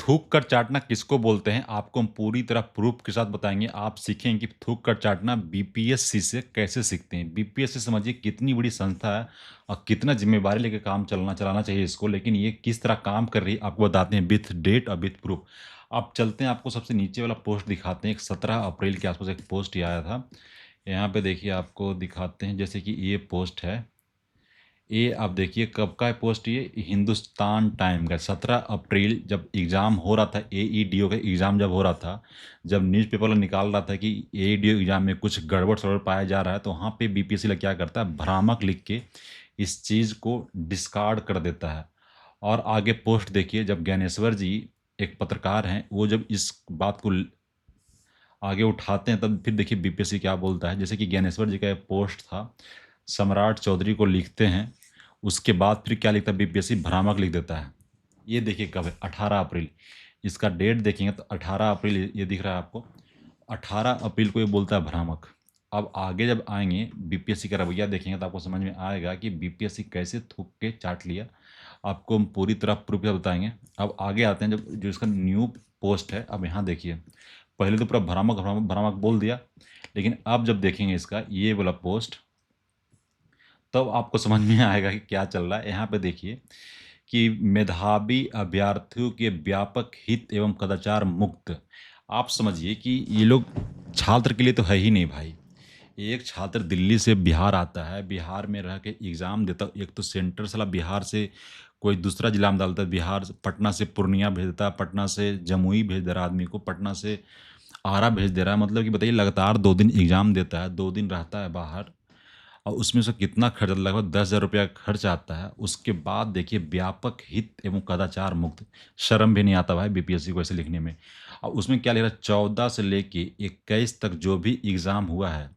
थूक कर चाटना किसको बोलते हैं? आपको हम पूरी तरह प्रूफ़ के साथ बताएँगे। आप सीखेंगे कि थूक कर चाटना बीपीएससी से कैसे सीखते हैं। बीपीएससी समझिए कितनी बड़ी संस्था है और कितना ज़िम्मेदारी लेके काम चलाना चाहिए इसको, लेकिन ये किस तरह काम कर रही है आपको बताते हैं विथ डेट और विथ प्रूफ़। आप चलते हैं, आपको सबसे नीचे वाला पोस्ट दिखाते हैं। एक 17 अप्रैल के आस-पास एक पोस्ट ये आया था। यहाँ पे देखिए आपको दिखाते हैं, जैसे कि ये पोस्ट है। ये आप देखिए कब का है पोस्ट, ये हिंदुस्तान टाइम का 17 अप्रैल, जब एग्ज़ाम हो रहा था, एईडीओ का एग्ज़ाम जब हो रहा था, जब न्यूज़पेपर वाला निकाल रहा था कि एईडीओ एग्ज़ाम में कुछ गड़बड़-सड़बड़ पाया जा रहा है, तो वहाँ पे बीपीएससी वाला क्या करता है, भ्रामक लिख के इस चीज़ को डिस्कार्ड कर देता है। और आगे पोस्ट देखिए, जब ज्ञानेश्वर जी एक पत्रकार हैं, वो जब इस बात को आगे उठाते हैं, तब फिर देखिए बीपीएससी क्या बोलता है। जैसे कि ज्ञानेश्वर जी का एक पोस्ट था, सम्राट चौधरी को लिखते हैं, उसके बाद फिर क्या लिखता है बीपीएससी, भ्रामक लिख देता है। ये देखिए कब है, 18 अप्रैल। इसका डेट देखेंगे तो 18 अप्रैल ये दिख रहा है आपको। 18 अप्रैल को ये बोलता है भ्रामक। अब आगे जब आएँगे बीपीएससी का रवैया देखेंगे तो आपको समझ में आएगा कि बीपीएससी कैसे थूक के चाट लिया। आपको हम पूरी तरह प्रूफ के साथ बताएँगे। अब आगे आते हैं, जब जो इसका न्यू पोस्ट है, अब यहाँ देखिए। पहले तो पूरा भ्रामक, भ्रामक, भ्रामक बोल दिया, लेकिन अब जब देखेंगे इसका ये वाला पोस्ट, तब आपको समझ में आएगा कि क्या चल रहा है। यहाँ पे देखिए कि मेधावी अभ्यर्थियों के व्यापक हित एवं कदाचार मुक्त। आप समझिए कि ये लोग छात्र के लिए तो है ही नहीं भाई। एक छात्र दिल्ली से बिहार आता है, बिहार में रह के एग्ज़ाम देता, एक तो सेंटर साला बिहार से कोई दूसरा जिला में डालता है, बिहार से पटना से पूर्णिया भेज देता है, पटना से जमुई भेज दे रहा है आदमी को, पटना से आरा भेज दे रहा है। मतलब कि बताइए लगातार 2 दिन एग्ज़ाम देता है, 2 दिन रहता है बाहर, और उसमें से कितना खर्च, लगभग 10,000 रुपया खर्च आता है। उसके बाद देखिए व्यापक हित एवं कदाचार मुक्त, शर्म भी नहीं आता भाई बीपीएससी को ऐसे लिखने में। और उसमें क्या लिख रहा है, 14 से लेके 21 तक जो भी एग्ज़ाम हुआ है,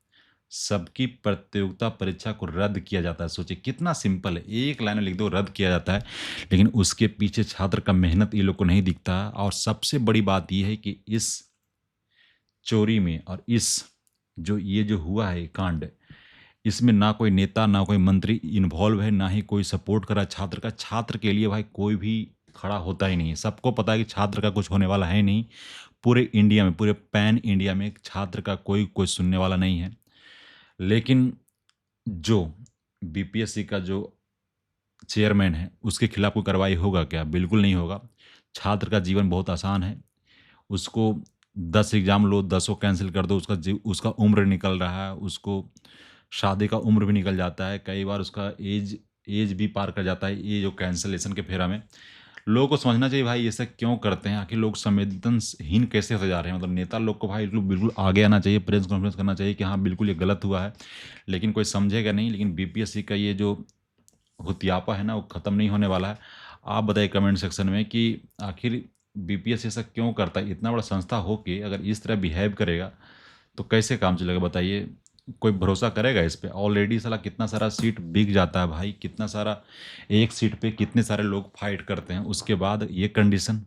सबकी प्रतियोगिता परीक्षा को रद्द किया जाता है। सोचिए कितना सिंपल है, एक लाइन में लिख दो रद्द किया जाता है, लेकिन उसके पीछे छात्र का मेहनत ये लोग को नहीं दिखता। और सबसे बड़ी बात ये है कि इस चोरी में और इस जो हुआ है कांड, इसमें ना कोई नेता, ना कोई मंत्री इन्वॉल्व है, ना ही कोई सपोर्ट कर रहा है छात्र का। छात्र के लिए भाई कोई भी खड़ा होता ही नहीं है। सबको पता है कि छात्र का कुछ होने वाला है नहीं। पूरे इंडिया में, पूरे पैन इंडिया में छात्र का कोई सुनने वाला नहीं है। लेकिन जो बीपीएससी का जो चेयरमैन है, उसके खिलाफ कोई कार्रवाई होगा क्या? बिल्कुल नहीं होगा। छात्र का जीवन बहुत आसान है। उसको 10 एग्ज़ाम लो, 10 कैंसल कर दो, उसका उम्र निकल रहा है, उसको शादी का उम्र भी निकल जाता है, कई बार उसका एज एज भी पार कर जाता है, ये जो कैंसलेशन के फेरा में। लोगों को समझना चाहिए भाई ये सब क्यों करते हैं? आखिर लोग संवेदनहीन कैसे होते जा रहे हैं? मतलब नेता लोग को भाई लोग बिल्कुल आगे आना चाहिए, प्रेस कॉन्फ्रेंस करना चाहिए कि हाँ, बिल्कुल ये गलत हुआ है, लेकिन कोई समझेगा नहीं। लेकिन बीपीएससी का ये जो हुतियापा है ना, वो ख़त्म नहीं होने वाला है। आप बताइए कमेंट सेक्शन में कि आखिर बीपीएससी ऐसा क्यों करता है? इतना बड़ा संस्था हो के अगर इस तरह बिहेव करेगा, तो कैसे काम चलेगा बताइए? कोई भरोसा करेगा इस पे? ऑलरेडी साला कितना सारा सीट बिक जाता है भाई, कितना सारा, एक सीट पे कितने सारे लोग फाइट करते हैं, उसके बाद ये कंडीशन।